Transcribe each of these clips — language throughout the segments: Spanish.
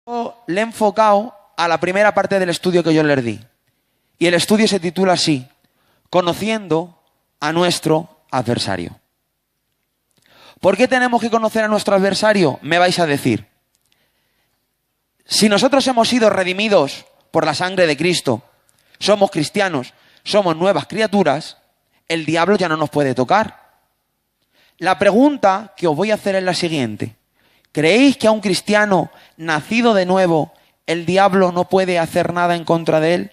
Le he enfocado a la primera parte del estudio que yo les di. Y el estudio se titula así: Conociendo a nuestro adversario. ¿Por qué tenemos que conocer a nuestro adversario? Me vais a decir. Si nosotros hemos sido redimidos por la sangre de Cristo, somos cristianos, somos nuevas criaturas, el diablo ya no nos puede tocar. La pregunta que os voy a hacer es la siguiente. ¿Creéis que a un cristiano nacido de nuevo el diablo no puede hacer nada en contra de él?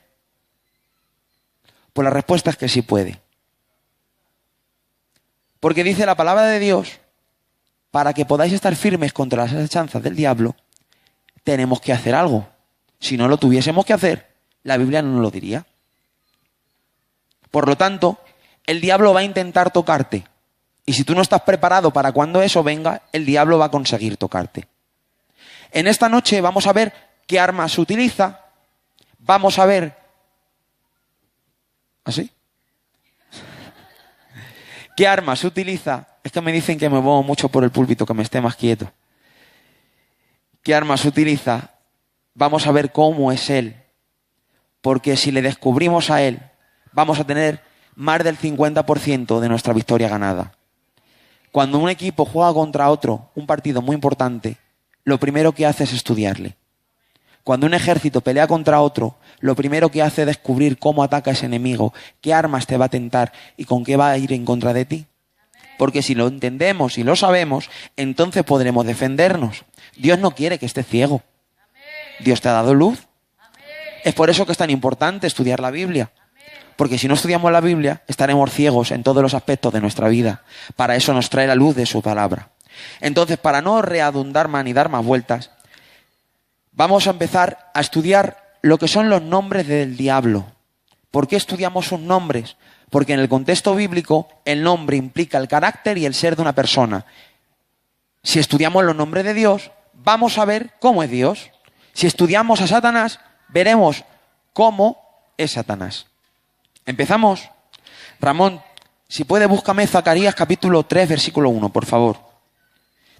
Pues la respuesta es que sí puede. Porque dice la palabra de Dios, para que podáis estar firmes contra las acechanzas del diablo, tenemos que hacer algo. Si no lo tuviésemos que hacer, la Biblia no nos lo diría. Por lo tanto, el diablo va a intentar tocarte. Y si tú no estás preparado para cuando eso venga, el diablo va a conseguir tocarte. En esta noche vamos a ver qué armas utiliza. Vamos a ver... ¿Así? ¿Qué armas utiliza? Es que me dicen que me muevo mucho por el púlpito, que me esté más quieto. ¿Qué armas utiliza? Vamos a ver cómo es él. Porque si le descubrimos a él, vamos a tener más del 50% de nuestra victoria ganada. Cuando un equipo juega contra otro, un partido muy importante, lo primero que hace es estudiarle. Cuando un ejército pelea contra otro, lo primero que hace es descubrir cómo ataca a ese enemigo, qué armas te va a tentar y con qué va a ir en contra de ti. Porque si lo entendemos y lo sabemos, entonces podremos defendernos. Dios no quiere que estés ciego. Dios te ha dado luz. Es por eso que es tan importante estudiar la Biblia. Porque si no estudiamos la Biblia, estaremos ciegos en todos los aspectos de nuestra vida. Para eso nos trae la luz de su palabra. Entonces, para no redundar más ni dar más vueltas, vamos a empezar a estudiar lo que son los nombres del diablo. ¿Por qué estudiamos sus nombres? Porque en el contexto bíblico el nombre implica el carácter y el ser de una persona. Si estudiamos los nombres de Dios, vamos a ver cómo es Dios. Si estudiamos a Satanás, veremos cómo es Satanás. ¿Empezamos? Ramón, si puede, búscame Zacarías capítulo 3, versículo 1, por favor.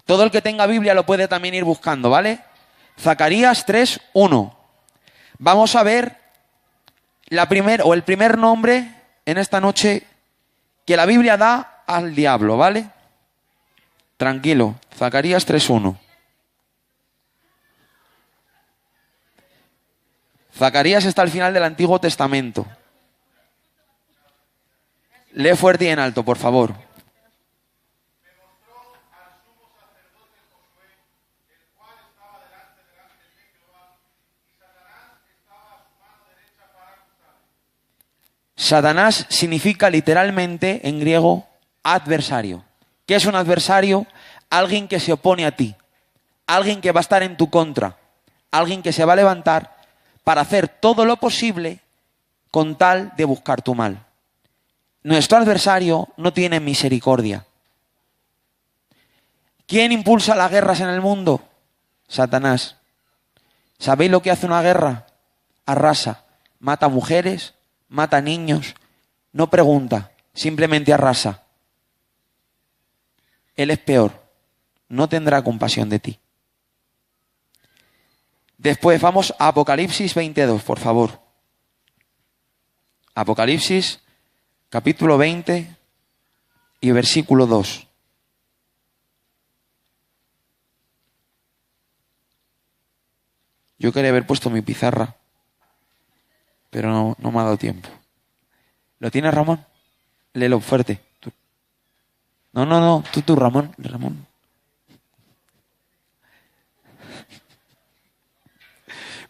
Todo el que tenga Biblia lo puede también ir buscando, ¿vale? Zacarías 3, 1. Vamos a ver el primer nombre en esta noche que la Biblia da al diablo, ¿vale? Tranquilo, Zacarías 3, 1. Zacarías está al final del Antiguo Testamento. Lee fuerte y en alto, por favor. Satanás significa literalmente en griego adversario. ¿Qué es un adversario? Alguien que se opone a ti, alguien que va a estar en tu contra, alguien que se va a levantar para hacer todo lo posible con tal de buscar tu mal. Nuestro adversario no tiene misericordia. ¿Quién impulsa las guerras en el mundo? Satanás. ¿Sabéis lo que hace una guerra? Arrasa, mata mujeres, mata niños, no pregunta, simplemente arrasa. Él es peor, no tendrá compasión de ti. Después vamos a Apocalipsis 22, por favor. Apocalipsis, capítulo 20 y versículo 2. Yo quería haber puesto mi pizarra, pero no me ha dado tiempo. ¿Lo tienes, Ramón? Léelo fuerte. Tú. No, tú, Ramón.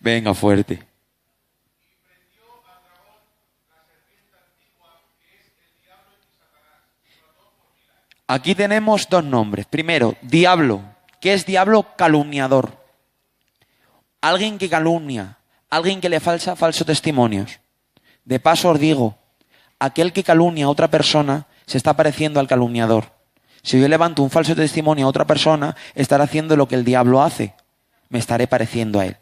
Venga, fuerte. Aquí tenemos dos nombres. Primero, diablo. ¿Qué es diablo? Calumniador. Alguien que calumnia. Alguien que le falsos testimonios. De paso os digo, aquel que calumnia a otra persona se está pareciendo al calumniador. Si yo levanto un falso testimonio a otra persona, estará haciendo lo que el diablo hace. Me estaré pareciendo a él.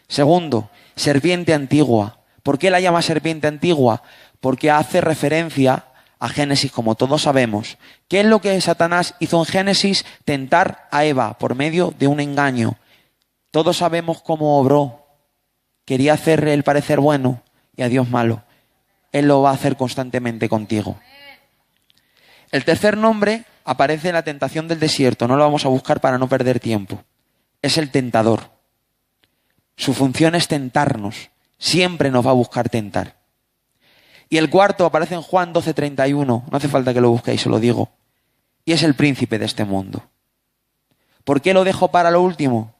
Segundo, serpiente antigua. ¿Por qué la llama serpiente antigua? Porque hace referencia a Génesis, como todos sabemos. ¿Qué es lo que Satanás hizo en Génesis? Tentar a Eva por medio de un engaño. Todos sabemos cómo obró. Quería hacerle el parecer bueno y a Dios malo. Él lo va a hacer constantemente contigo. El tercer nombre aparece en la tentación del desierto. No lo vamos a buscar para no perder tiempo. Es el tentador. Su función es tentarnos. Siempre nos va a buscar tentar. Y el cuarto aparece en Juan 12:31. No hace falta que lo busquéis, se lo digo. Y es el príncipe de este mundo. ¿Por qué lo dejo para lo último?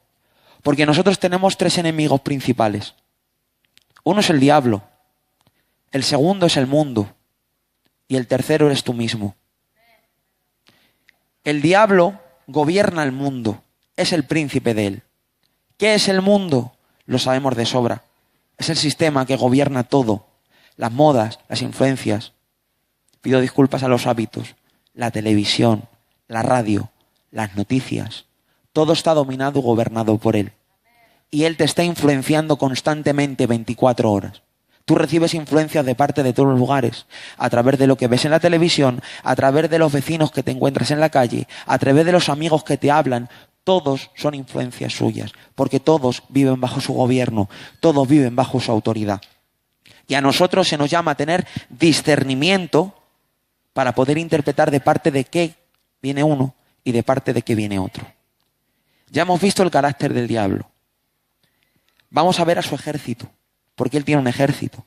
Porque nosotros tenemos tres enemigos principales. Uno es el diablo. El segundo es el mundo. Y el tercero eres tú mismo. El diablo gobierna el mundo. Es el príncipe de él. ¿Qué es el mundo? Lo sabemos de sobra. Es el sistema que gobierna todo. Las modas, las influencias. Pido disculpas a los hábitos. La televisión, la radio, las noticias. Todo está dominado y gobernado por él. Y él te está influenciando constantemente 24 horas. Tú recibes influencias de parte de todos los lugares, a través de lo que ves en la televisión, a través de los vecinos que te encuentras en la calle, a través de los amigos que te hablan. Todos son influencias suyas, porque todos viven bajo su gobierno, todos viven bajo su autoridad. Y a nosotros se nos llama a tener discernimiento para poder interpretar de parte de qué viene uno y de parte de qué viene otro. Ya hemos visto el carácter del diablo. Vamos a ver a su ejército, porque él tiene un ejército.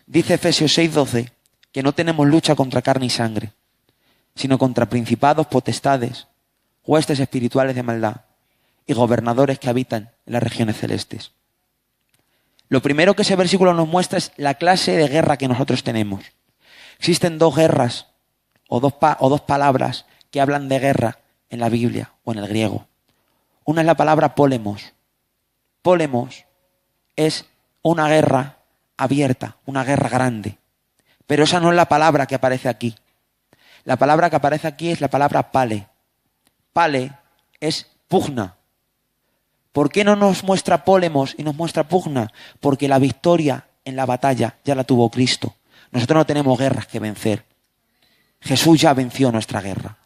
Dice Efesios 6:12 que no tenemos lucha contra carne y sangre, sino contra principados, potestades, huestes espirituales de maldad y gobernadores que habitan en las regiones celestes. Lo primero que ese versículo nos muestra es la clase de guerra que nosotros tenemos. Existen dos guerras o dos palabras que hablan de guerra en la Biblia o en el griego. Una es la palabra pólemos. Pólemos es una guerra abierta, una guerra grande. Pero esa no es la palabra que aparece aquí. La palabra que aparece aquí es la palabra pale. Pale es pugna. ¿Por qué no nos muestra pólemos y nos muestra pugna? Porque la victoria en la batalla ya la tuvo Cristo. Nosotros no tenemos guerras que vencer. Jesús ya venció nuestra guerra.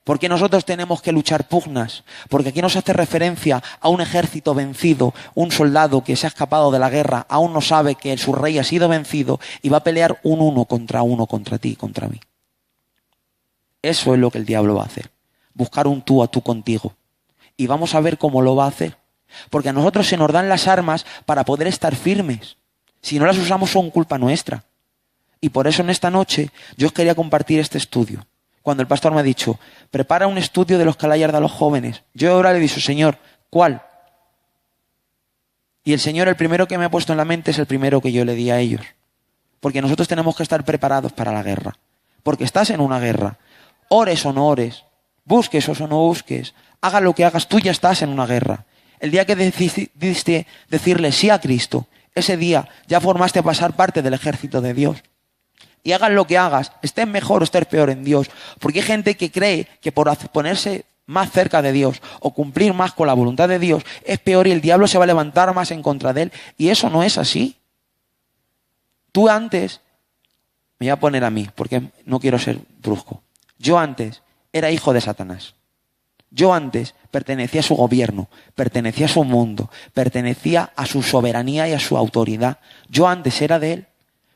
¿Por qué nosotros tenemos que luchar pugnas? Porque aquí nos hace referencia a un ejército vencido, un soldado que se ha escapado de la guerra, aún no sabe que su rey ha sido vencido y va a pelear uno contra ti, contra mí. Eso es lo que el diablo va a hacer. Buscar un tú a tú contigo. Y vamos a ver cómo lo va a hacer. Porque a nosotros se nos dan las armas para poder estar firmes. Si no las usamos son culpa nuestra. Y por eso en esta noche yo os quería compartir este estudio. Cuando el pastor me ha dicho, prepara un estudio de los Calayard a los jóvenes. Yo ahora le he dicho, Señor, ¿cuál? Y el Señor, el primero que me ha puesto en la mente es el primero que yo le di a ellos. Porque nosotros tenemos que estar preparados para la guerra. Porque estás en una guerra. Ores o no ores, busques o no busques, hagas lo que hagas, tú ya estás en una guerra. El día que decidiste decirle sí a Cristo, ese día ya formaste pasar parte del ejército de Dios. Y hagas lo que hagas, estés mejor o estés peor en Dios. Porque hay gente que cree que por ponerse más cerca de Dios o cumplir más con la voluntad de Dios es peor y el diablo se va a levantar más en contra de él. Y eso no es así. Tú antes, me voy a poner a mí porque no quiero ser brusco. Yo antes era hijo de Satanás. Yo antes pertenecía a su gobierno, pertenecía a su mundo, pertenecía a su soberanía y a su autoridad. Yo antes era de él.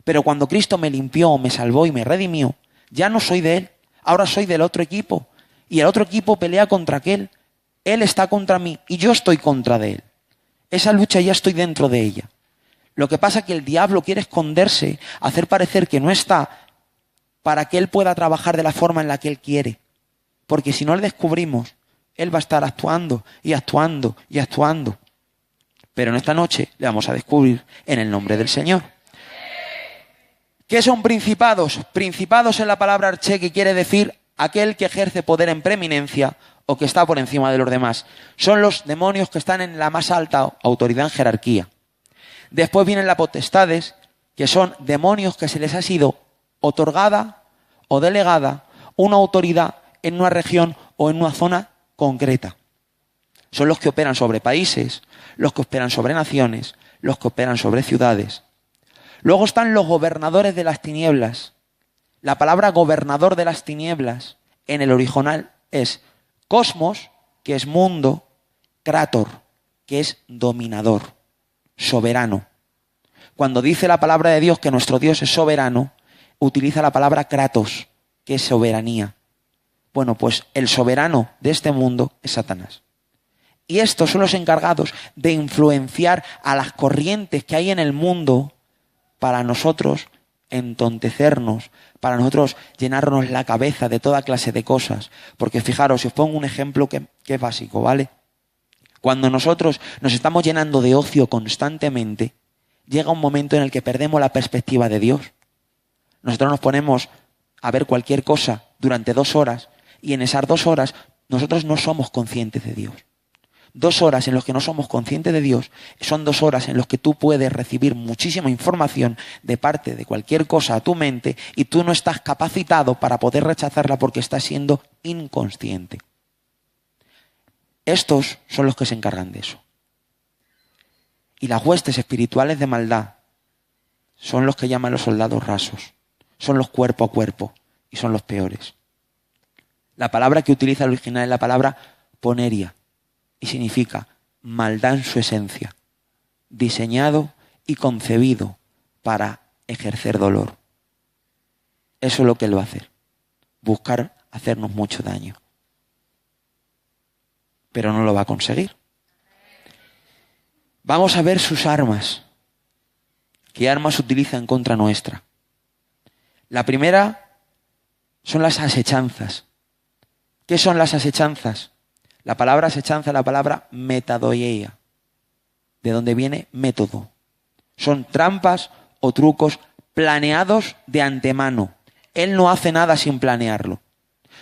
Pero cuando Cristo me limpió, me salvó y me redimió, ya no soy de él. Ahora soy del otro equipo. Y el otro equipo pelea contra aquel. Él está contra mí y yo estoy contra de él. Esa lucha ya estoy dentro de ella. Lo que pasa es que el diablo quiere esconderse, hacer parecer que no está, para que él pueda trabajar de la forma en la que él quiere. Porque si no le descubrimos, él va a estar actuando y actuando y actuando. Pero en esta noche le vamos a descubrir en el nombre del Señor. ¿Qué son principados? Principados es la palabra arché, que quiere decir aquel que ejerce poder en preeminencia o que está por encima de los demás. Son los demonios que están en la más alta autoridad en jerarquía. Después vienen las potestades, que son demonios que se les ha sido otorgada o delegada una autoridad en una región o en una zona concreta. Son los que operan sobre países, los que operan sobre naciones, los que operan sobre ciudades. Luego están los gobernadores de las tinieblas. La palabra gobernador de las tinieblas en el original es cosmos, que es mundo, Krator, que es dominador, soberano. Cuando dice la palabra de Dios que nuestro Dios es soberano, utiliza la palabra Kratos, que es soberanía. Bueno, pues el soberano de este mundo es Satanás. Y estos son los encargados de influenciar a las corrientes que hay en el mundo para nosotros entontecernos, para nosotros llenarnos la cabeza de toda clase de cosas. Porque fijaros, si os pongo un ejemplo que es básico, ¿vale? Cuando nosotros nos estamos llenando de ocio constantemente, llega un momento en el que perdemos la perspectiva de Dios. Nosotros nos ponemos a ver cualquier cosa durante 2 horas y en esas 2 horas nosotros no somos conscientes de Dios. 2 horas en las que no somos conscientes de Dios son 2 horas en las que tú puedes recibir muchísima información de parte de cualquier cosa a tu mente y tú no estás capacitado para poder rechazarla porque estás siendo inconsciente. Estos son los que se encargan de eso. Y las huestes espirituales de maldad son los que llaman los soldados rasos, son los cuerpo a cuerpo y son los peores. La palabra que utiliza el original es la palabra poneria. Y significa maldad en su esencia, diseñado y concebido para ejercer dolor. Eso es lo que él va a hacer, buscar hacernos mucho daño. Pero no lo va a conseguir. Vamos a ver sus armas. ¿Qué armas utiliza en contra nuestra? La primera son las asechanzas. ¿Qué son las asechanzas? La palabra asechanza es la palabra metadoieia, de donde viene método. Son trampas o trucos planeados de antemano. Él no hace nada sin planearlo.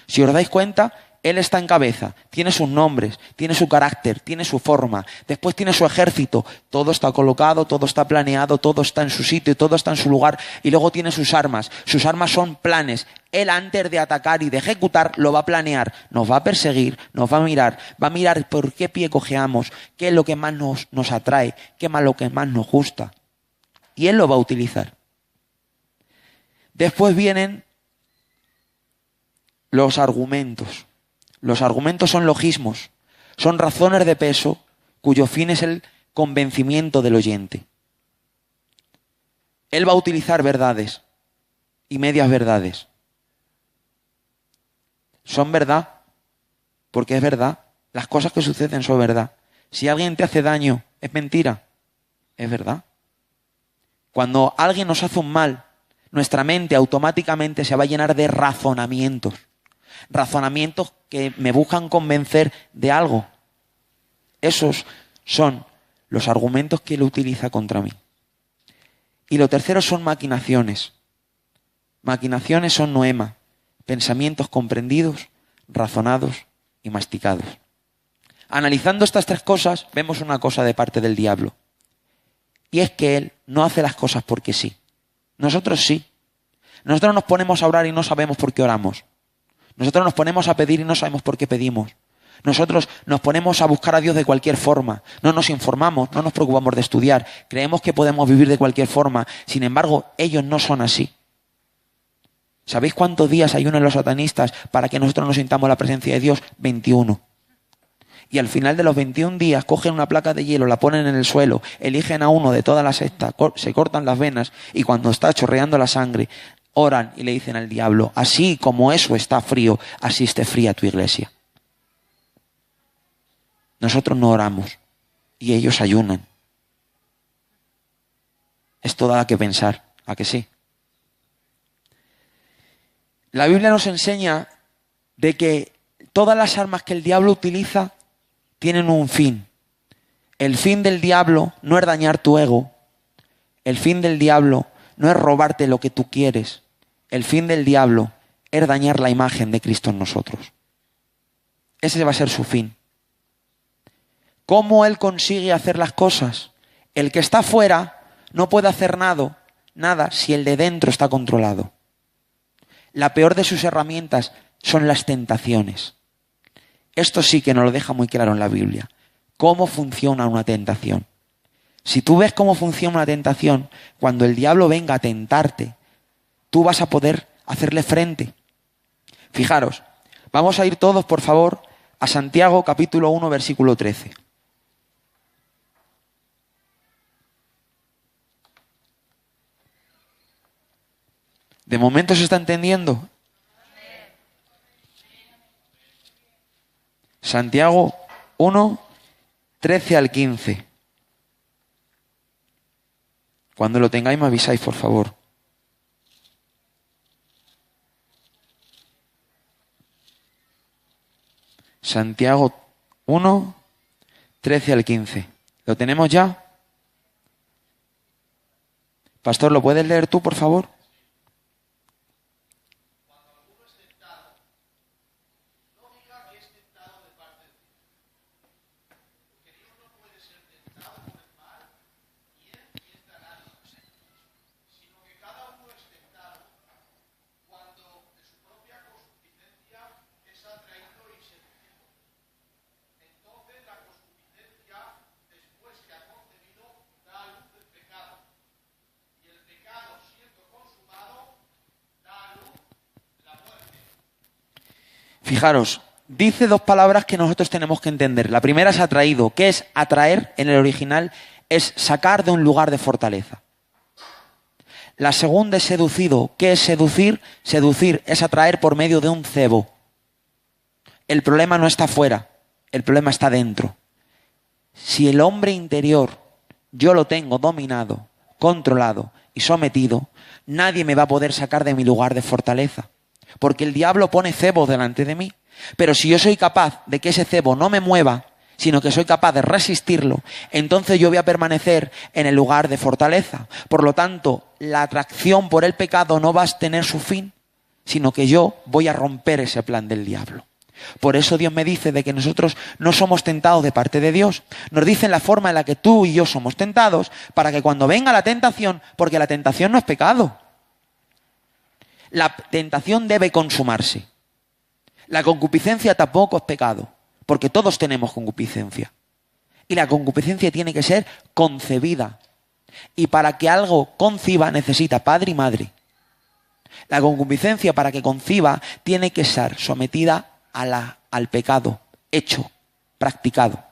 Si os dais cuenta, él está en cabeza, tiene sus nombres, tiene su carácter, tiene su forma, después tiene su ejército, todo está colocado, todo está planeado, todo está en su sitio, todo está en su lugar, y luego tiene sus armas son planes. Él antes de atacar y de ejecutar lo va a planear, nos va a perseguir, nos va a mirar por qué pie cojeamos, qué es lo que más nos atrae, qué es lo que más nos gusta, y él lo va a utilizar. Después vienen los argumentos. Los argumentos son logismos, son razones de peso cuyo fin es el convencimiento del oyente. Él va a utilizar verdades y medias verdades. Son verdad, porque es verdad. Las cosas que suceden son verdad. Si alguien te hace daño, es mentira, es verdad. Cuando alguien nos hace un mal, nuestra mente automáticamente se va a llenar de razonamientos. Razonamientos que me buscan convencer de algo. Esos son los argumentos que él utiliza contra mí. Y lo tercero son maquinaciones. Maquinaciones son noema, pensamientos comprendidos, razonados y masticados. Analizando estas 3 cosas, vemos una cosa de parte del diablo. Y es que él no hace las cosas porque sí. Nosotros sí. Nosotros nos ponemos a orar y no sabemos por qué oramos. Nosotros nos ponemos a pedir y no sabemos por qué pedimos. Nosotros nos ponemos a buscar a Dios de cualquier forma. No nos informamos, no nos preocupamos de estudiar. Creemos que podemos vivir de cualquier forma. Sin embargo, ellos no son así. ¿Sabéis cuántos días ayunan los satanistas para que nosotros nos sintamos la presencia de Dios? 21. Y al final de los 21 días cogen una placa de hielo, la ponen en el suelo, eligen a uno de toda la secta, se cortan las venas y cuando está chorreando la sangre, oran y le dicen al diablo, así como eso está frío, así esté fría tu iglesia. Nosotros no oramos y ellos ayunan. Esto da que pensar, ¿a que sí? La Biblia nos enseña de que todas las armas que el diablo utiliza tienen un fin. El fin del diablo no es dañar tu ego. El fin del diablo no es robarte lo que tú quieres. El fin del diablo es dañar la imagen de Cristo en nosotros. Ese va a ser su fin. ¿Cómo él consigue hacer las cosas? El que está fuera no puede hacer nada si el de dentro está controlado. La peor de sus herramientas son las tentaciones. Esto sí que nos lo deja muy claro en la Biblia. ¿Cómo funciona una tentación? Si tú ves cómo funciona una tentación, cuando el diablo venga a tentarte, tú vas a poder hacerle frente. Fijaros, vamos a ir todos, por favor, a Santiago capítulo 1, versículo 13. ¿De momento se está entendiendo? Santiago 1, 13 al 15. Cuando lo tengáis me avisáis, por favor. Santiago 1, 13 al 15. ¿Lo tenemos ya? Pastor, ¿lo puedes leer tú, por favor? Fijaros, dice dos palabras que nosotros tenemos que entender. La primera es atraído. ¿Qué es atraer en el original? Es sacar de un lugar de fortaleza. La segunda es seducido. ¿Qué es seducir? Seducir es atraer por medio de un cebo. El problema no está fuera, el problema está dentro. Si el hombre interior yo lo tengo dominado, controlado y sometido, nadie me va a poder sacar de mi lugar de fortaleza. Porque el diablo pone cebo delante de mí. Pero si yo soy capaz de que ese cebo no me mueva, sino que soy capaz de resistirlo, entonces yo voy a permanecer en el lugar de fortaleza. Por lo tanto, la atracción por el pecado no va a tener su fin, sino que yo voy a romper ese plan del diablo. Por eso Dios me dice de que nosotros no somos tentados de parte de Dios. Nos dice la forma en la que tú y yo somos tentados, para que cuando venga la tentación, porque la tentación no es pecado. La tentación debe consumarse. La concupiscencia tampoco es pecado, porque todos tenemos concupiscencia. Y la concupiscencia tiene que ser concebida. Y para que algo conciba necesita padre y madre. La concupiscencia, para que conciba, tiene que estar sometida al pecado, hecho, practicado.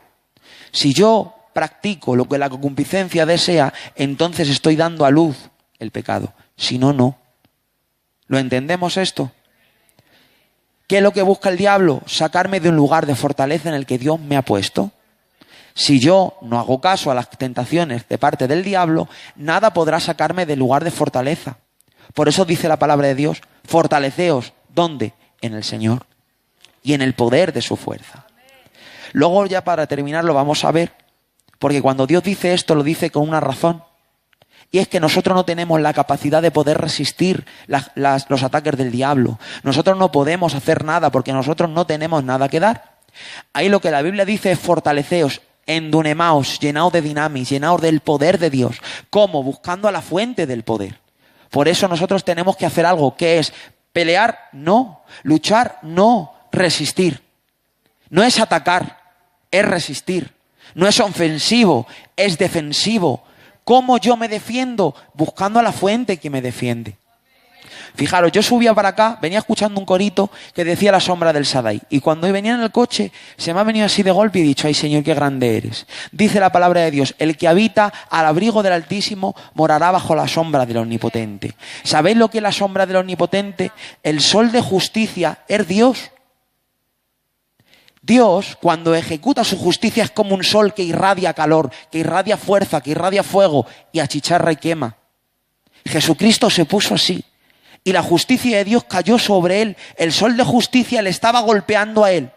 Si yo practico lo que la concupiscencia desea, entonces estoy dando a luz el pecado. Si no, no. ¿Lo entendemos esto? ¿Qué es lo que busca el diablo? Sacarme de un lugar de fortaleza en el que Dios me ha puesto. Si yo no hago caso a las tentaciones de parte del diablo, nada podrá sacarme del lugar de fortaleza. Por eso dice la palabra de Dios, fortaleceos. ¿Dónde? En el Señor y en el poder de su fuerza. Luego ya para terminar lo vamos a ver, porque cuando Dios dice esto lo dice con una razón. Y es que nosotros no tenemos la capacidad de poder resistir los ataques del diablo. Nosotros no podemos hacer nada porque nosotros no tenemos nada que dar. Ahí lo que la Biblia dice es fortaleceos, endunemaos, llenaos de dinamis, llenaos del poder de Dios. ¿Cómo? Buscando a la fuente del poder. Por eso nosotros tenemos que hacer algo, que es pelear, no. Luchar, no. Resistir. No es atacar, es resistir. No es ofensivo, es defensivo. ¿Cómo yo me defiendo? Buscando a la fuente que me defiende. Fijaros, yo subía para acá, venía escuchando un corito que decía la sombra del Sadai. Y cuando venía en el coche, se me ha venido así de golpe y he dicho, ay Señor, qué grande eres. Dice la palabra de Dios, el que habita al abrigo del Altísimo morará bajo la sombra del Omnipotente. ¿Sabéis lo que es la sombra del Omnipotente? El sol de justicia es Dios. Dios, cuando ejecuta su justicia, es como un sol que irradia calor, que irradia fuerza, que irradia fuego y achicharra y quema. Jesucristo se puso así y la justicia de Dios cayó sobre él. El sol de justicia le estaba golpeando a él.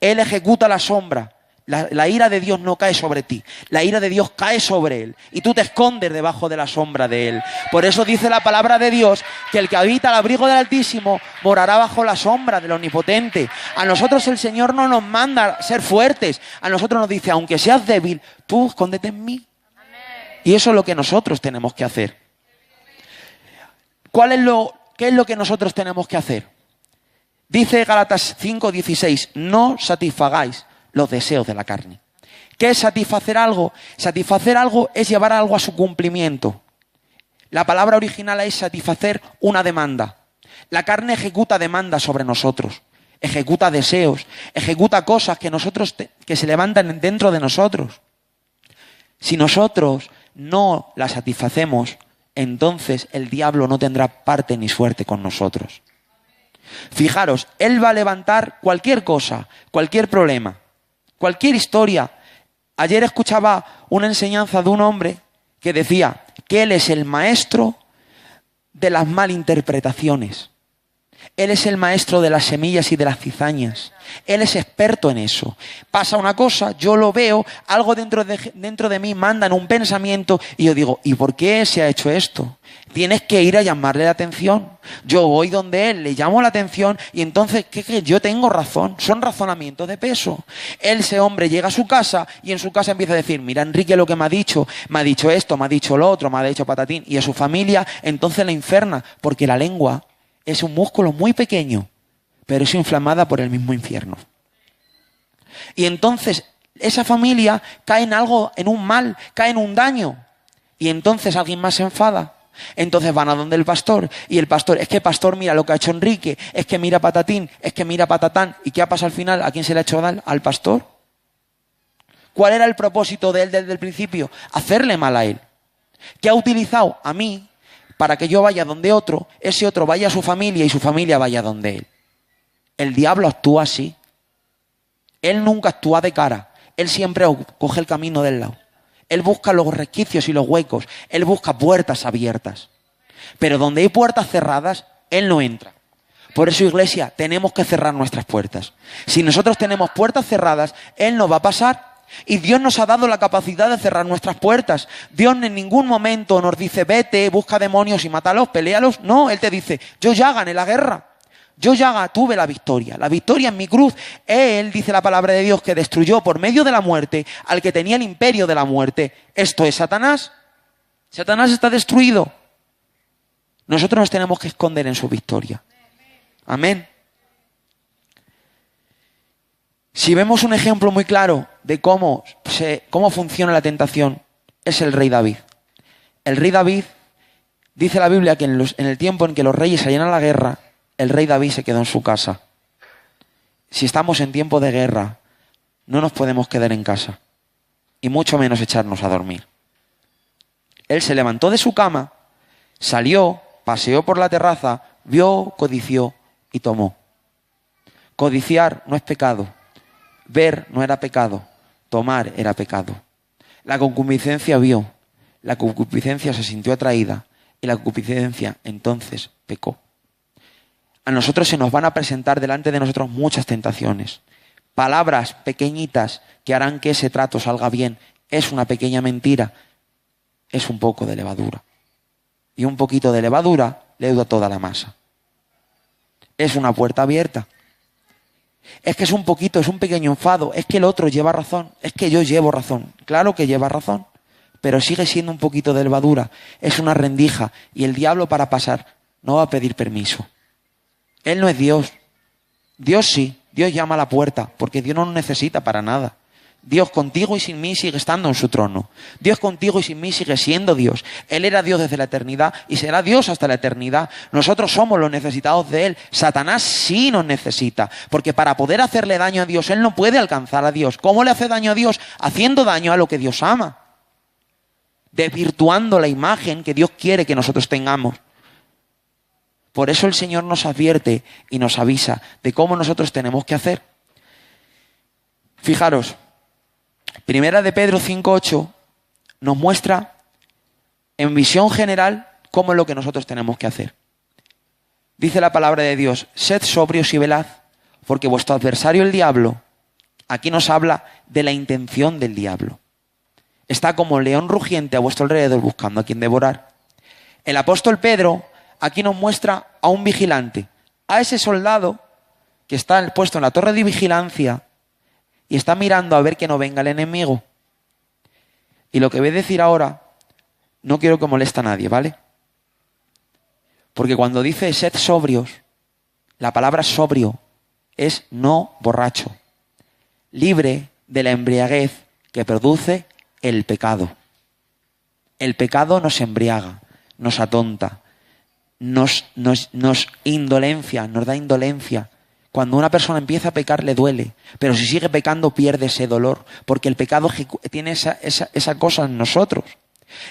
Él ejecuta la sombra. La ira de Dios no cae sobre ti. La ira de Dios cae sobre él. Y tú te escondes debajo de la sombra de él. Por eso dice la palabra de Dios que el que habita al abrigo del Altísimo morará bajo la sombra del Omnipotente. A nosotros el Señor no nos manda ser fuertes. A nosotros nos dice, aunque seas débil, tú escóndete en mí. Y eso es lo que nosotros tenemos que hacer. ¿Qué es lo que nosotros tenemos que hacer? Dice Gálatas 5:16, no satisfagáis los deseos de la carne. ¿Qué es satisfacer algo? Satisfacer algo es llevar algo a su cumplimiento. La palabra original es satisfacer una demanda. La carne ejecuta demandas sobre nosotros, ejecuta deseos, ejecuta cosas que se levantan dentro de nosotros. Si nosotros no las satisfacemos, entonces el diablo no tendrá parte ni suerte con nosotros. Fijaros, Él va a levantar cualquier cosa, cualquier problema, cualquier historia. Ayer escuchaba una enseñanza de un hombre que decía que Él es el maestro de las malinterpretaciones. Él es el maestro de las semillas y de las cizañas. Él es experto en eso. Pasa una cosa, yo lo veo, algo dentro de mí mandan un pensamiento y yo digo, ¿y por qué se ha hecho esto? Tienes que ir a llamarle la atención. Yo voy donde él, le llamo la atención y entonces, ¿qué? Yo tengo razón. Son razonamientos de peso. Ese hombre llega a su casa y en su casa empieza a decir, mira Enrique lo que me ha dicho esto, me ha dicho lo otro, me ha dicho patatín. Y a su familia entonces la inferna, porque la lengua es un músculo muy pequeño, pero es inflamada por el mismo infierno. Y entonces esa familia cae en algo, en un mal, cae en un daño. Y entonces alguien más se enfada. Entonces van a donde el pastor. Y el pastor, es que pastor mira lo que ha hecho Enrique, es que mira patatín, es que mira patatán. ¿Y qué ha pasado al final? ¿A quién se le ha hecho daño? ¿Al pastor? ¿Cuál era el propósito de él desde el principio? Hacerle mal a él. ¿Qué ha utilizado? A mí, para que yo vaya donde otro, ese otro vaya a su familia y su familia vaya donde él. El diablo actúa así. Él nunca actúa de cara. Él siempre coge el camino del lado. Él busca los resquicios y los huecos. Él busca puertas abiertas. Pero donde hay puertas cerradas, él no entra. Por eso, iglesia, tenemos que cerrar nuestras puertas. Si nosotros tenemos puertas cerradas, él no va a pasar. Y Dios nos ha dado la capacidad de cerrar nuestras puertas. Dios en ningún momento nos dice, vete, busca demonios y mátalos, peléalos. No, Él te dice, yo ya gané la guerra. Yo ya tuve la victoria en mi cruz. Él, dice la palabra de Dios, que destruyó por medio de la muerte al que tenía el imperio de la muerte. Esto es Satanás. Satanás está destruido. Nosotros nos tenemos que esconder en su victoria. Amén. Si vemos un ejemplo muy claro de cómo funciona la tentación, es el rey David. El rey David, dice la Biblia que en el tiempo en que los reyes salían a la guerra, el rey David se quedó en su casa. Si estamos en tiempo de guerra, no nos podemos quedar en casa, y mucho menos echarnos a dormir. Él se levantó de su cama, salió, paseó por la terraza, vio, codició y tomó. Codiciar no es pecado. Ver no era pecado, tomar era pecado. La concupiscencia vio, la concupiscencia se sintió atraída y la concupiscencia entonces pecó. A nosotros se nos van a presentar delante de nosotros muchas tentaciones. Palabras pequeñitas que harán que ese trato salga bien. Es una pequeña mentira, es un poco de levadura. Y un poquito de levadura leuda toda la masa. Es una puerta abierta. Es que es un pequeño enfado, es que el otro lleva razón, es que yo llevo razón. Claro que lleva razón, pero sigue siendo un poquito de levadura. Es una rendija y el diablo para pasar no va a pedir permiso. Él no es Dios. Dios sí, Dios llama a la puerta porque Dios no nos necesita para nada. Dios contigo y sin mí sigue estando en su trono. Dios contigo y sin mí sigue siendo Dios. Él era Dios desde la eternidad y será Dios hasta la eternidad. Nosotros somos los necesitados de Él. Satanás sí nos necesita, porque para poder hacerle daño a Dios, Él no puede alcanzar a Dios. ¿Cómo le hace daño a Dios? Haciendo daño a lo que Dios ama. Desvirtuando la imagen que Dios quiere que nosotros tengamos. Por eso el Señor nos advierte y nos avisa de cómo nosotros tenemos que hacer. Fijaros. Primera de Pedro 5:8 nos muestra en visión general cómo es lo que nosotros tenemos que hacer. Dice la palabra de Dios, sed sobrios y velad, porque vuestro adversario el diablo, aquí nos habla de la intención del diablo. Está como león rugiente a vuestro alrededor buscando a quien devorar. El apóstol Pedro aquí nos muestra a un vigilante, a ese soldado que está puesto en la torre de vigilancia y está mirando a ver que no venga el enemigo. Y lo que voy a decir ahora, no quiero que moleste a nadie, ¿vale? Porque cuando dice sed sobrios, la palabra sobrio es no borracho, libre de la embriaguez que produce el pecado. El pecado nos embriaga, nos atonta, nos indolencia, nos da indolencia. Cuando una persona empieza a pecar le duele, pero si sigue pecando pierde ese dolor, porque el pecado tiene esa cosa en nosotros.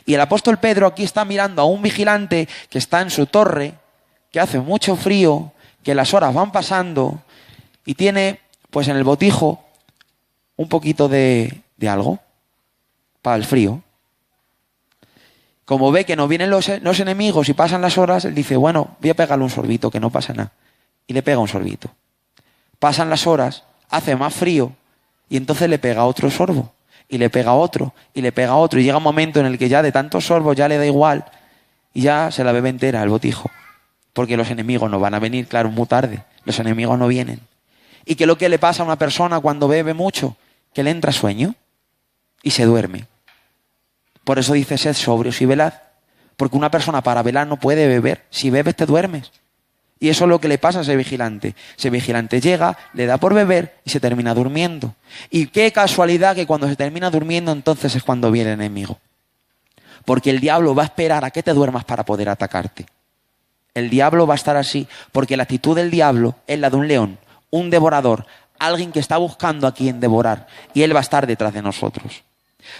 Y el apóstol Pedro aquí está mirando a un vigilante que está en su torre, que hace mucho frío, que las horas van pasando y tiene pues en el botijo un poquito de algo para el frío. Como ve que no vienen los enemigos y pasan las horas, él dice, bueno, voy a pegarle un sorbito, que no pasa nada. Y le pega un sorbito. Pasan las horas, hace más frío y entonces le pega otro sorbo. Y le pega otro, y le pega otro. Y llega un momento en el que ya de tantos sorbos ya le da igual y ya se la bebe entera el botijo. Porque los enemigos no van a venir, claro, muy tarde. Los enemigos no vienen. ¿Y qué es lo que le pasa a una persona cuando bebe mucho? Que le entra sueño y se duerme. Por eso dice, sed sobrios y velad. Porque una persona para velar no puede beber. Si bebes te duermes. Y eso es lo que le pasa a ese vigilante. Ese vigilante llega, le da por beber y se termina durmiendo. Y qué casualidad que cuando se termina durmiendo entonces es cuando viene el enemigo. Porque el diablo va a esperar a que te duermas para poder atacarte. El diablo va a estar así, porque la actitud del diablo es la de un león, un devorador, alguien que está buscando a quien devorar. Y él va a estar detrás de nosotros.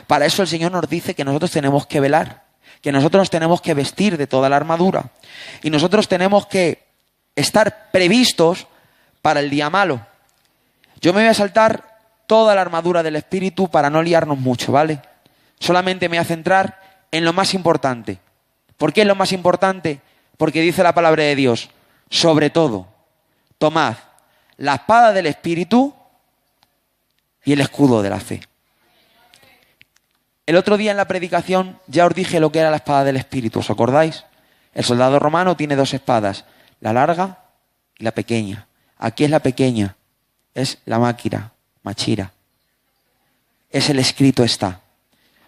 Para eso el Señor nos dice que nosotros tenemos que velar, que nosotros nos tenemos que vestir de toda la armadura. Y nosotros tenemos que estar previstos para el día malo. Yo me voy a saltar toda la armadura del Espíritu para no liarnos mucho, ¿vale? Solamente me voy a centrar en lo más importante. ¿Por qué es lo más importante? Porque dice la palabra de Dios, sobre todo, tomad la espada del Espíritu y el escudo de la fe. El otro día en la predicación ya os dije lo que era la espada del Espíritu, ¿os acordáis? El soldado romano tiene dos espadas, la larga y la pequeña. Aquí es la pequeña, es la máquina, machira. Es el escrito está.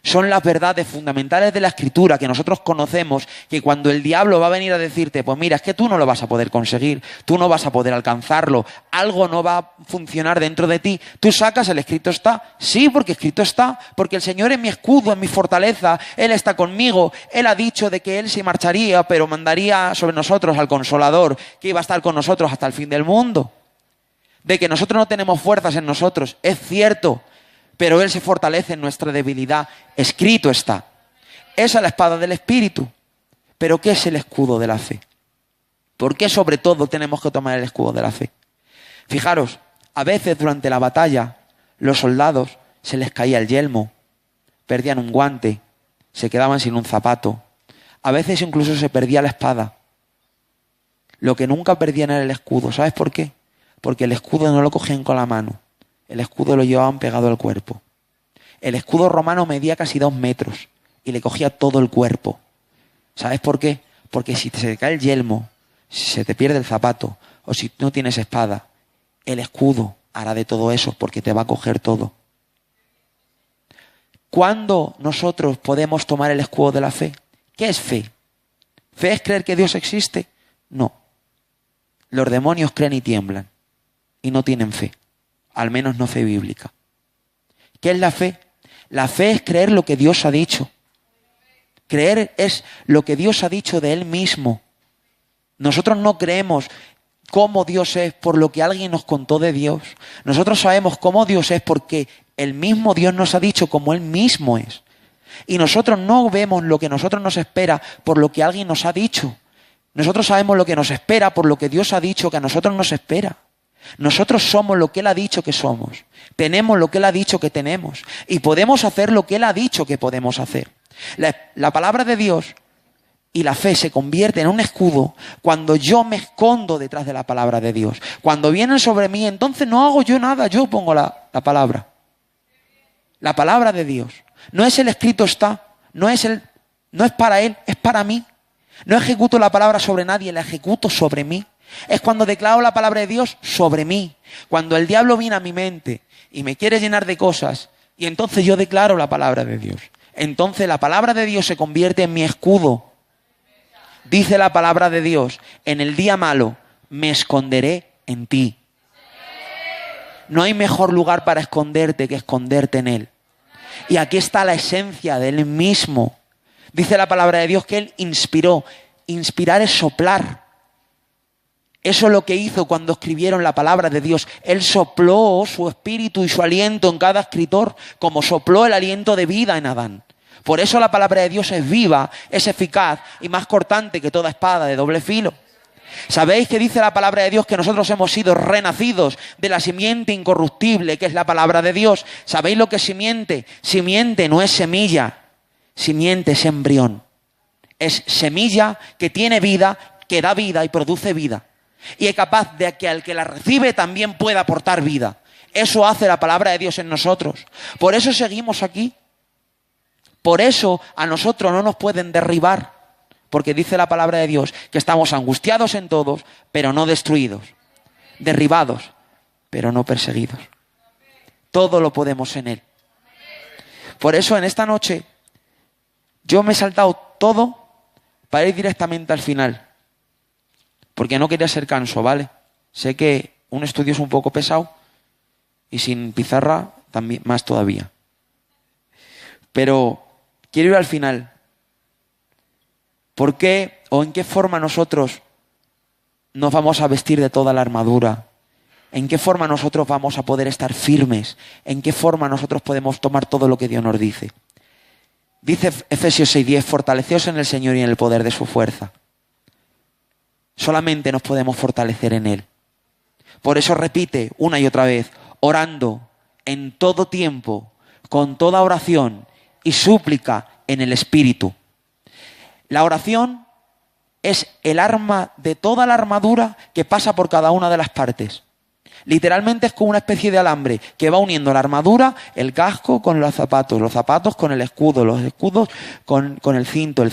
Son las verdades fundamentales de la Escritura que nosotros conocemos, que cuando el diablo va a venir a decirte, pues mira, es que tú no lo vas a poder conseguir, tú no vas a poder alcanzarlo, algo no va a funcionar dentro de ti, tú sacas el escrito está, sí, porque escrito está, porque el Señor es mi escudo, es mi fortaleza, Él está conmigo, Él ha dicho de que Él se marcharía, pero mandaría sobre nosotros al Consolador, que iba a estar con nosotros hasta el fin del mundo. De que nosotros no tenemos fuerzas en nosotros, es cierto, pero Él se fortalece en nuestra debilidad. Escrito está. Esa es la espada del Espíritu. ¿Pero qué es el escudo de la fe? ¿Por qué sobre todo tenemos que tomar el escudo de la fe? Fijaros, a veces durante la batalla, los soldados se les caía el yelmo, perdían un guante, se quedaban sin un zapato. A veces incluso se perdía la espada. Lo que nunca perdían era el escudo. ¿Sabes por qué? Porque el escudo no lo cogían con la mano. El escudo lo llevaban pegado al cuerpo. El escudo romano medía casi 2 metros y le cogía todo el cuerpo. ¿Sabes por qué? Porque si se te cae el yelmo, si se te pierde el zapato o si no tienes espada, el escudo hará de todo eso porque te va a coger todo. ¿Cuándo nosotros podemos tomar el escudo de la fe? ¿Qué es fe? ¿Fe es creer que Dios existe? No. Los demonios creen y tiemblan y no tienen fe. Al menos no fe bíblica. ¿Qué es la fe? La fe es creer lo que Dios ha dicho. Creer es lo que Dios ha dicho de Él mismo. Nosotros no creemos cómo Dios es por lo que alguien nos contó de Dios. Nosotros sabemos cómo Dios es porque el mismo Dios nos ha dicho cómo Él mismo es. Y nosotros no vemos lo que a nosotros nos espera por lo que alguien nos ha dicho. Nosotros sabemos lo que nos espera por lo que Dios ha dicho que a nosotros nos espera. Nosotros somos lo que Él ha dicho que somos. Tenemos lo que Él ha dicho que tenemos. Y podemos hacer lo que Él ha dicho que podemos hacer. La palabra de Dios y la fe se convierte en un escudo cuando yo me escondo detrás de la palabra de Dios. Cuando vienen sobre mí, entonces no hago yo nada, yo pongo la palabra. La palabra de Dios. No es el escrito está, no es para Él, es para mí. No ejecuto la palabra sobre nadie, la ejecuto sobre mí. Es cuando declaro la palabra de Dios sobre mí. Cuando el diablo viene a mi mente y me quiere llenar de cosas, y entonces yo declaro la palabra de Dios. Entonces la palabra de Dios se convierte en mi escudo. Dice la palabra de Dios, en el día malo me esconderé en ti. No hay mejor lugar para esconderte que esconderte en Él. Y aquí está la esencia de Él mismo. Dice la palabra de Dios que Él inspiró. Inspirar es soplar. Eso es lo que hizo cuando escribieron la palabra de Dios. Él sopló su espíritu y su aliento en cada escritor, como sopló el aliento de vida en Adán. Por eso la palabra de Dios es viva, es eficaz y más cortante que toda espada de doble filo. ¿Sabéis que dice la palabra de Dios que nosotros hemos sido renacidos de la simiente incorruptible que es la palabra de Dios? ¿Sabéis lo que es simiente? Simiente no es semilla, simiente es embrión. Es semilla que tiene vida, que da vida y produce vida. Y es capaz de que al que la recibe también pueda aportar vida. Eso hace la palabra de Dios en nosotros. Por eso seguimos aquí. Por eso a nosotros no nos pueden derribar. Porque dice la palabra de Dios que estamos angustiados en todos, pero no destruidos. Derribados, pero no perseguidos. Todo lo podemos en Él. Por eso en esta noche yo me he saltado todo para ir directamente al final. Porque no quería ser canso, ¿vale? Sé que un estudio es un poco pesado y sin pizarra también más todavía. Pero quiero ir al final. ¿Por qué o en qué forma nosotros nos vamos a vestir de toda la armadura? ¿En qué forma nosotros vamos a poder estar firmes? ¿En qué forma nosotros podemos tomar todo lo que Dios nos dice? Dice Efesios 6:10, fortaleceos en el Señor y en el poder de su fuerza. Solamente nos podemos fortalecer en Él. Por eso repite una y otra vez, orando en todo tiempo, con toda oración y súplica en el Espíritu. La oración es el arma de toda la armadura que pasa por cada una de las partes. Literalmente es como una especie de alambre que va uniendo la armadura, el casco con los zapatos con el escudo, los escudos con el cinto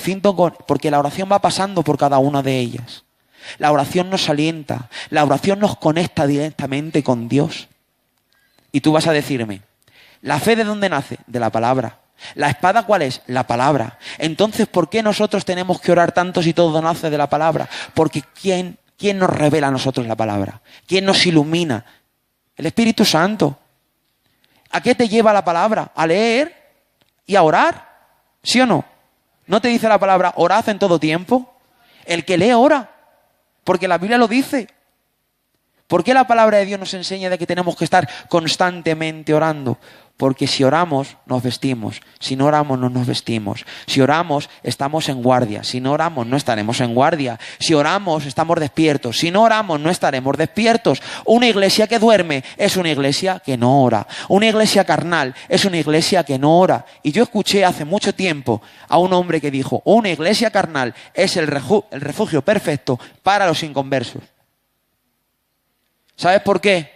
porque la oración va pasando por cada una de ellas. La oración nos alienta, la oración nos conecta directamente con Dios. Y tú vas a decirme, ¿la fe de dónde nace? De la palabra. ¿La espada cuál es? La palabra. Entonces, ¿por qué nosotros tenemos que orar tanto si todo nace de la palabra? Porque ¿quién nos revela a nosotros la palabra? ¿Quién nos ilumina? El Espíritu Santo. ¿A qué te lleva la palabra? ¿A leer y a orar? ¿Sí o no? ¿No te dice la palabra, orad en todo tiempo? El que lee ora, porque la Biblia lo dice. ¿Por qué la palabra de Dios nos enseña de que tenemos que estar constantemente orando? Porque si oramos, nos vestimos. Si no oramos, no nos vestimos. Si oramos, estamos en guardia. Si no oramos, no estaremos en guardia. Si oramos, estamos despiertos. Si no oramos, no estaremos despiertos. Una iglesia que duerme es una iglesia que no ora. Una iglesia carnal es una iglesia que no ora. Y yo escuché hace mucho tiempo a un hombre que dijo, una iglesia carnal es el refugio perfecto para los inconversos. ¿Sabes por qué?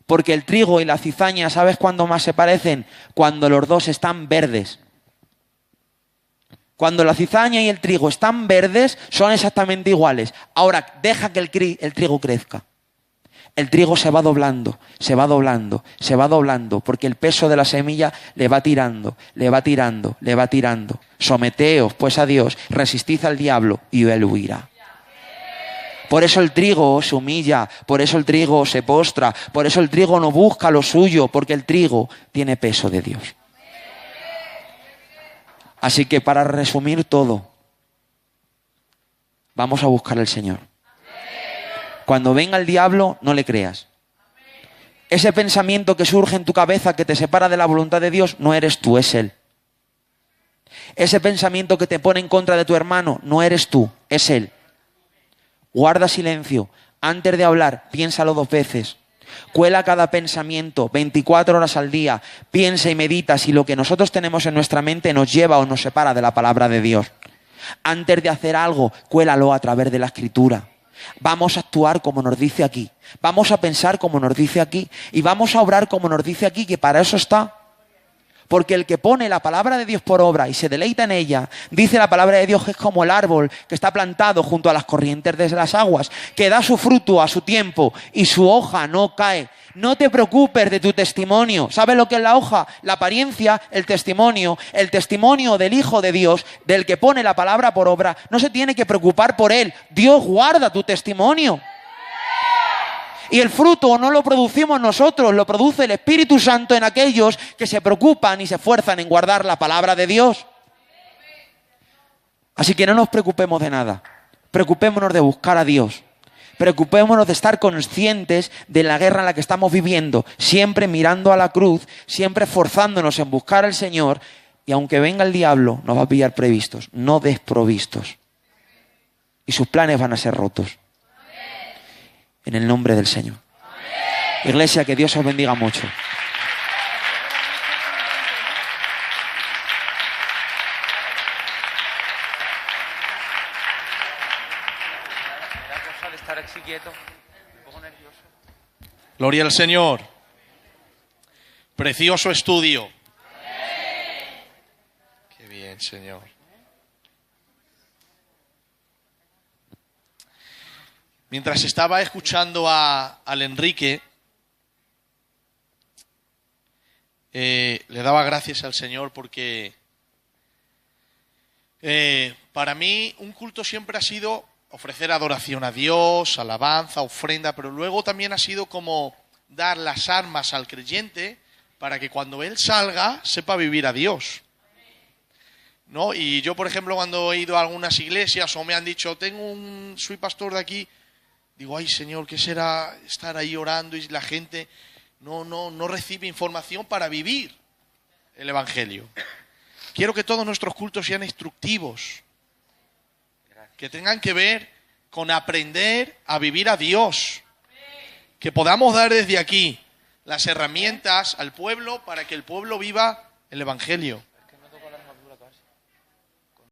Porque el trigo y la cizaña, ¿sabes cuándo más se parecen? Cuando los dos están verdes. Cuando la cizaña y el trigo están verdes, son exactamente iguales. Ahora, deja que el trigo crezca. El trigo se va doblando, se va doblando, se va doblando, porque el peso de la semilla le va tirando, le va tirando, le va tirando. Someteos, pues, a Dios, resistid al diablo y él huirá. Por eso el trigo se humilla, por eso el trigo se postra, por eso el trigo no busca lo suyo, porque el trigo tiene peso de Dios. Así que para resumir todo, vamos a buscar al Señor. Cuando venga el diablo, no le creas. Ese pensamiento que surge en tu cabeza que te separa de la voluntad de Dios, no eres tú, es Él. Ese pensamiento que te pone en contra de tu hermano, no eres tú, es Él. Guarda silencio. Antes de hablar, piénsalo 2 veces. Cuela cada pensamiento 24 horas al día. Piensa y medita si lo que nosotros tenemos en nuestra mente nos lleva o nos separa de la palabra de Dios. Antes de hacer algo, cuélalo a través de la Escritura. Vamos a actuar como nos dice aquí. Vamos a pensar como nos dice aquí. Y vamos a obrar como nos dice aquí, que para eso está. Porque el que pone la palabra de Dios por obra y se deleita en ella, dice la palabra de Dios que es como el árbol que está plantado junto a las corrientes de las aguas, que da su fruto a su tiempo y su hoja no cae. No te preocupes de tu testimonio. ¿Sabes lo que es la hoja? La apariencia, el testimonio del Hijo de Dios, del que pone la palabra por obra, no se tiene que preocupar por él. Dios guarda tu testimonio. Y el fruto no lo producimos nosotros, lo produce el Espíritu Santo en aquellos que se preocupan y se esfuerzan en guardar la palabra de Dios. Así que no nos preocupemos de nada. Preocupémonos de buscar a Dios. Preocupémonos de estar conscientes de la guerra en la que estamos viviendo, siempre mirando a la cruz, siempre esforzándonos en buscar al Señor, Y aunque venga el diablo, nos va a pillar previstos, no desprovistos. Y sus planes van a ser rotos. En el nombre del Señor. Iglesia, que Dios os bendiga mucho. Gloria al Señor. Precioso estudio. Qué bien, Señor. Mientras estaba escuchando al Enrique, le daba gracias al Señor porque para mí un culto siempre ha sido ofrecer adoración a Dios, alabanza, ofrenda, pero luego también ha sido como dar las armas al creyente para que cuando él salga sepa vivir a Dios, ¿no? Y yo, por ejemplo, cuando he ido a algunas iglesias o me han dicho, soy pastor de aquí, digo, ay Señor, ¿qué será estar ahí orando y la gente no recibe información para vivir el Evangelio? Quiero que todos nuestros cultos sean instructivos, que tengan que ver con aprender a vivir a Dios, que podamos dar desde aquí las herramientas al pueblo para que el pueblo viva el Evangelio.